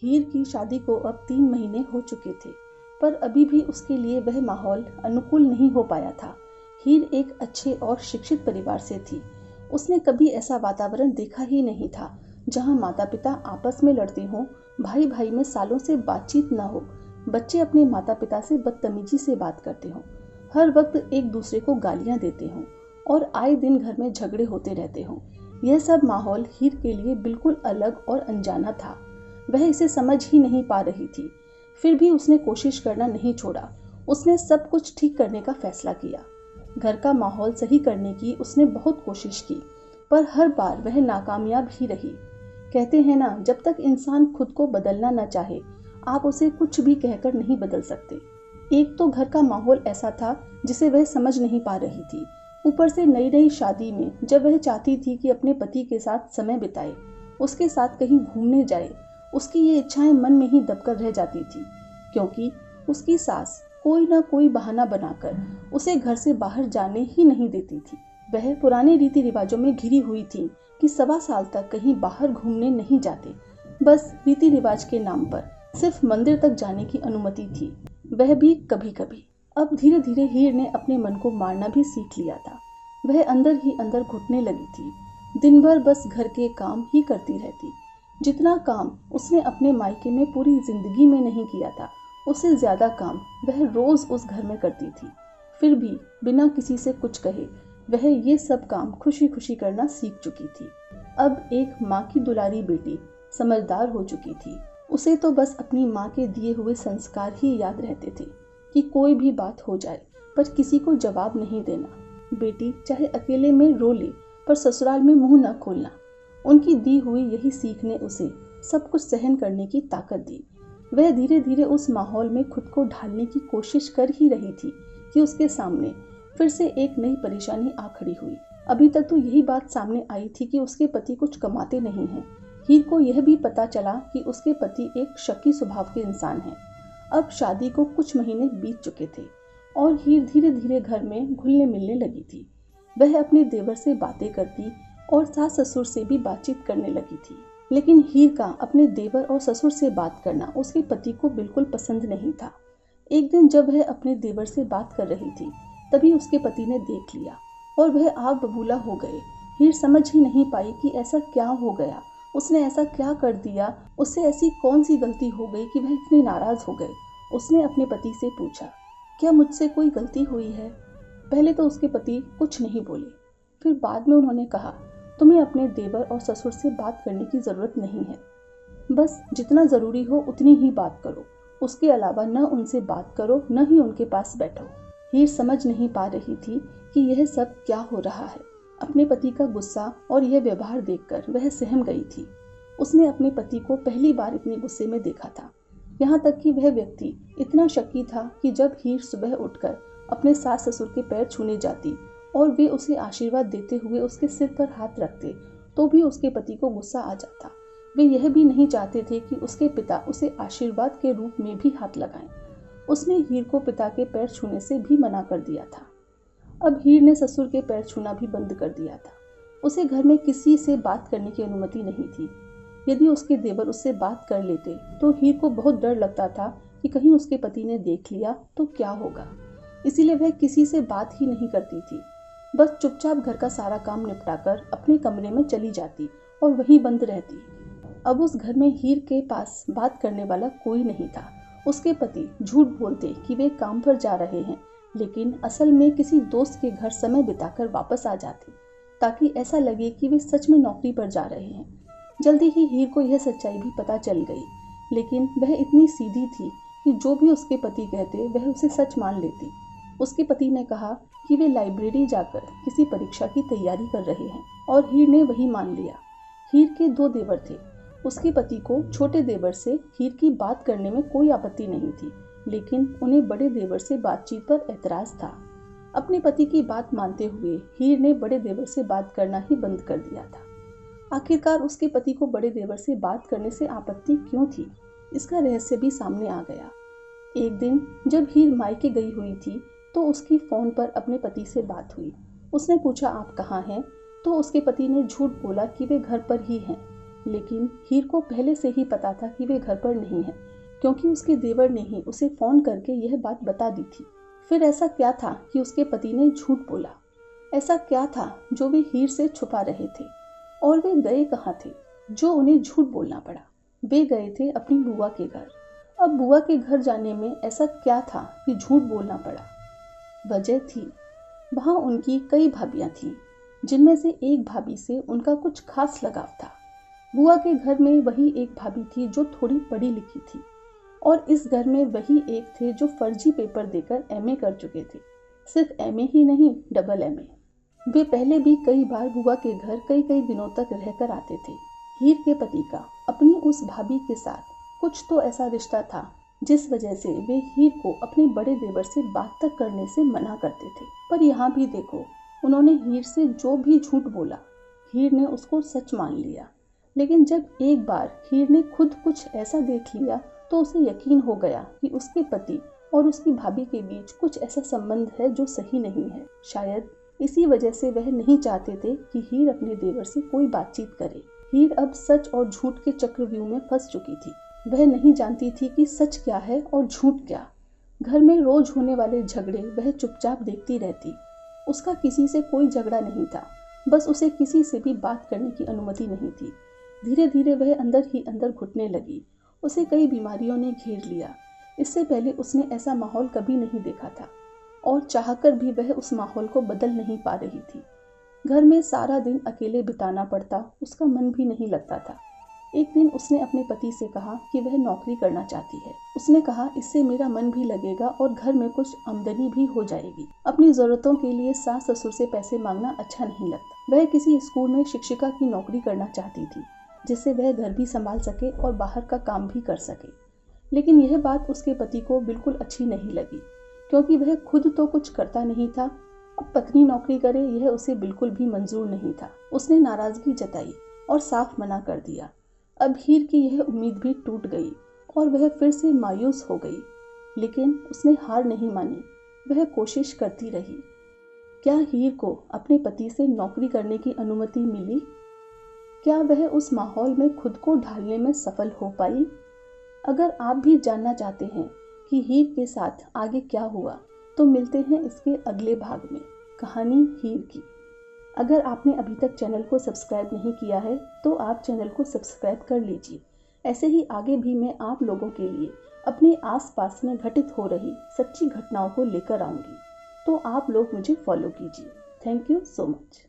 हीर की शादी को अब 3 महीने हो चुके थे, पर अभी भी उसके लिए वह माहौल अनुकूल नहीं हो पाया था। हीर एक अच्छे और शिक्षित परिवार से थी। उसने कभी ऐसा वातावरण देखा ही नहीं था जहां माता पिता आपस में लड़ते हों, भाई भाई में सालों से बातचीत न हो, बच्चे अपने माता पिता से बदतमीजी से बात करते हों, हर वक्त एक दूसरे को गालियां देते हों और आए दिन घर में झगड़े होते रहते हों। यह सब माहौल हीर के लिए बिल्कुल अलग और अनजाना था। वह इसे समझ ही नहीं पा रही थी। फिर भी उसने कोशिश करना नहीं छोड़ा। उसने सब कुछ ठीक करने का फैसला किया। घर का माहौल सही करने की उसने बहुत कोशिश की, पर हर बार वह नाकामयाब ही रही। कहते हैं ना, जब तक इंसान खुद को बदलना न चाहे, आप उसे कुछ भी कहकर नहीं बदल सकते। एक तो घर का माहौल ऐसा था जिसे वह समझ नहीं पा रही थी। ऊपर से नई नई शादी में जब वह चाहती थी कि अपने पति के साथ समय बिताए, उसके साथ कहीं घूमने जाए, उसकी ये इच्छाएं मन में ही दबकर रह जाती थी, क्योंकि उसकी सास कोई ना कोई बहाना बनाकर उसे घर से बाहर जाने ही नहीं देती थी। वह पुराने रीति रिवाजों में घिरी हुई थी कि 1.25 साल तक कहीं बाहर घूमने नहीं जाते। बस रीति रिवाज के नाम पर सिर्फ मंदिर तक जाने की अनुमति थी, वह भी कभी कभी। अब धीरे धीरे हीर ने अपने मन को मारना भी सीख लिया था। वह अंदर ही अंदर घुटने लगी थी। दिन भर बस घर के काम ही करती रहती। जितना काम उसने अपने मायके में पूरी जिंदगी में नहीं किया था, उससे ज्यादा काम वह रोज उस घर में करती थी। फिर भी बिना किसी से कुछ कहे वह ये सब काम खुशी खुशी करना सीख चुकी थी। अब एक माँ की दुलारी बेटी समझदार हो चुकी थी। उसे तो बस अपनी माँ के दिए हुए संस्कार ही याद रहते थे कि कोई भी बात हो जाए पर किसी को जवाब नहीं देना। बेटी चाहे अकेले में रो ले, पर ससुराल में मुंह न खोलना। उनकी दी हुई यही सीख ने उसे सब कुछ सहन करने की ताकत दी। वह धीरे धीरे उस माहौल में खुद को ढालने की कोशिश कर ही रही थी कि उसके सामने फिर से एक नई परेशानी आ खड़ी हुई। अभी तक तो यही बात सामने आई थी कि उसके पति कुछ कमाते नहीं हैं। हीर को यह भी पता चला कि उसके पति एक शकी स्वभाव के इंसान हैं। अब शादी को कुछ महीने बीत चुके थे और हीर धीरे धीरे घर में घुलने मिलने लगी थी। वह अपने देवर से बातें करती और सास ससुर से भी बातचीत करने लगी थी। लेकिन हीर का अपने देवर और ससुर से बात करना उसके पति को बिल्कुल पसंद नहीं था। एक दिन जब वह अपने देवर से बात कर रही थी, तभी उसके पति ने देख लिया और वह आग बबूला हो गए। हीर समझ ही नहीं पाई कि ऐसा क्या हो गया, उसने ऐसा क्या कर दिया, उससे ऐसी कौन सी गलती हो गई कि वह इतने नाराज हो गए। उसने अपने पति से पूछा, क्या मुझसे कोई गलती हुई है? पहले तो उसके पति कुछ नहीं बोले, फिर बाद में उन्होंने कहा, तुम्हें अपने देवर और ससुर से बात करने की जरूरत नहीं है। बस जितना जरूरी हो उतनी ही बात करो, उसके अलावा न उनसे बात करो न ही उनके पास बैठो। हीर समझ नहीं पा रही थी कि यह सब क्या हो रहा है। अपने पति का गुस्सा और यह व्यवहार देखकर वह सहम गई थी। उसने अपने पति को पहली बार इतने गुस्से में देखा था। यहाँ तक कि वह व्यक्ति इतना शक्की था कि जब हीर सुबह उठकर अपने सास ससुर के पैर छूने जाती और वे उसे आशीर्वाद देते हुए उसके सिर पर हाथ रखते, तो भी उसके पति को गुस्सा आ जाता। वे यह भी नहीं चाहते थे कि उसके पिता उसे आशीर्वाद के रूप में भी हाथ लगाएं। उसने हीर को पिता के पैर छूने से भी मना कर दिया था। अब हीर ने ससुर के पैर छूना भी बंद कर दिया था। उसे घर में किसी से बात करने की अनुमति नहीं थी। यदि उसके देवर उससे बात कर लेते तो हीर को बहुत डर लगता था कि कहीं उसके पति ने देख लिया तो क्या होगा। इसीलिए वह किसी से बात ही नहीं करती थी। बस चुपचाप घर का सारा काम निपटाकर अपने कमरे में चली जाती और वहीं बंद रहती। अब उस घर में हीर के पास बात करने वाला कोई नहीं था। उसके पति झूठ बोलते कि वे काम पर जा रहे हैं, लेकिन असल में किसी दोस्त के घर समय बिताकर वापस आ जाते, ताकि ऐसा लगे कि वे सच में नौकरी पर जा रहे हैं। जल्दी ही हीर को यह सच्चाई भी पता चल गई, लेकिन वह इतनी सीधी थी कि जो भी उसके पति कहते वह उसे सच मान लेती। उसके पति ने कहा कि वे लाइब्रेरी जाकर किसी परीक्षा की तैयारी कर रहे हैं और हीर ने वही मान लिया। हीर के 2 देवर थे। उसके पति को छोटे देवर से हीर की बात करने में कोई आपत्ति नहीं थी, लेकिन उन्हें बड़े देवर से बातचीत पर ऐतराज था। अपने पति की बात मानते हुए हीर ने बड़े देवर से बात करना ही बंद कर दिया था। आखिरकार उसके पति को बड़े देवर से बात करने से आपत्ति क्यों थी, इसका रहस्य भी सामने आ गया। एक दिन जब हीर मायके गई हुई थी तो उसकी फोन पर अपने पति से बात हुई। उसने पूछा, आप कहाँ हैं? तो उसके पति ने झूठ बोला कि वे घर पर ही हैं। लेकिन हीर को पहले से ही पता था कि वे घर पर नहीं है, क्योंकि उसके देवर ने ही उसे फोन करके यह बात बता दी थी। फिर ऐसा क्या था कि उसके पति ने झूठ बोला? ऐसा क्या था जो वे हीर से छुपा रहे थे? और वे गए कहाँ थे जो उन्हें झूठ बोलना पड़ा? वे गए थे अपनी बुआ के घर। अब बुआ के घर जाने में ऐसा क्या था कि झूठ बोलना पड़ा? वजह थी, वहाँ उनकी कई भाभियाँ थीं, जिनमें से एक भाभी से उनका कुछ खास लगाव था। बुआ के घर में वही एक भाभी थी जो थोड़ी पढ़ी लिखी थी, और इस घर में वही एक थे जो फर्जी पेपर देकर एमए कर चुके थे। सिर्फ एमए ही नहीं, डबल एमए। वे पहले भी कई बार बुआ के घर कई कई दिनों तक रहकर आते थे। हीर के पति का अपनी उस भाभी के साथ कुछ तो ऐसा रिश्ता था जिस वजह से वे हीर को अपने बड़े देवर से बात तक करने से मना करते थे। पर यहाँ भी देखो, उन्होंने हीर से जो भी झूठ बोला, हीर ने उसको सच मान लिया। लेकिन जब एक बार हीर ने खुद कुछ ऐसा देख लिया तो उसे यकीन हो गया कि उसके पति और उसकी भाभी के बीच कुछ ऐसा संबंध है जो सही नहीं है। शायद इसी वजह से वह नहीं चाहते थे कि हीर अपने देवर से कोई बातचीत करे। हीर अब सच और झूठ के चक्रव्यूह में फंस चुकी थी। वह नहीं जानती थी कि सच क्या है और झूठ क्या। घर में रोज होने वाले झगड़े वह चुपचाप देखती रहती। उसका किसी से कोई झगड़ा नहीं था, बस उसे किसी से भी बात करने की अनुमति नहीं थी। धीरे धीरे वह अंदर ही अंदर घुटने लगी। उसे कई बीमारियों ने घेर लिया। इससे पहले उसने ऐसा माहौल कभी नहीं देखा था, और चाहकर भी वह उस माहौल को बदल नहीं पा रही थी। घर में सारा दिन अकेले बिताना पड़ता, उसका मन भी नहीं लगता था। एक दिन उसने अपने पति से कहा कि वह नौकरी करना चाहती है। उसने कहा, इससे मेरा मन भी लगेगा और घर में कुछ आमदनी भी हो जाएगी। अपनी जरूरतों के लिए सास ससुर से पैसे मांगना अच्छा नहीं लगता। वह किसी स्कूल में शिक्षिका की नौकरी करना चाहती थी, जिससे वह घर भी संभाल सके और बाहर का काम भी कर सके। लेकिन यह बात उसके पति को बिल्कुल अच्छी नहीं लगी, क्योंकि वह खुद तो कुछ करता नहीं था। अब पत्नी नौकरी करे, यह उसे बिल्कुल भी मंजूर नहीं था। उसने नाराजगी जताई और साफ मना कर दिया। अब हीर की यह उम्मीद भी टूट गई और वह फिर से मायूस हो गई। लेकिन उसने हार नहीं मानी, वह कोशिश करती रही। क्या हीर को अपने पति से नौकरी करने की अनुमति मिली? क्या वह उस माहौल में खुद को ढालने में सफल हो पाई? अगर आप भी जानना चाहते हैं कि हीर के साथ आगे क्या हुआ, तो मिलते हैं इसके अगले भाग में, कहानी हीर की। अगर आपने अभी तक चैनल को सब्सक्राइब नहीं किया है तो आप चैनल को सब्सक्राइब कर लीजिए। ऐसे ही आगे भी मैं आप लोगों के लिए अपने आसपास में घटित हो रही सच्ची घटनाओं को लेकर आऊंगी, तो आप लोग मुझे फॉलो कीजिए। Thank you so much.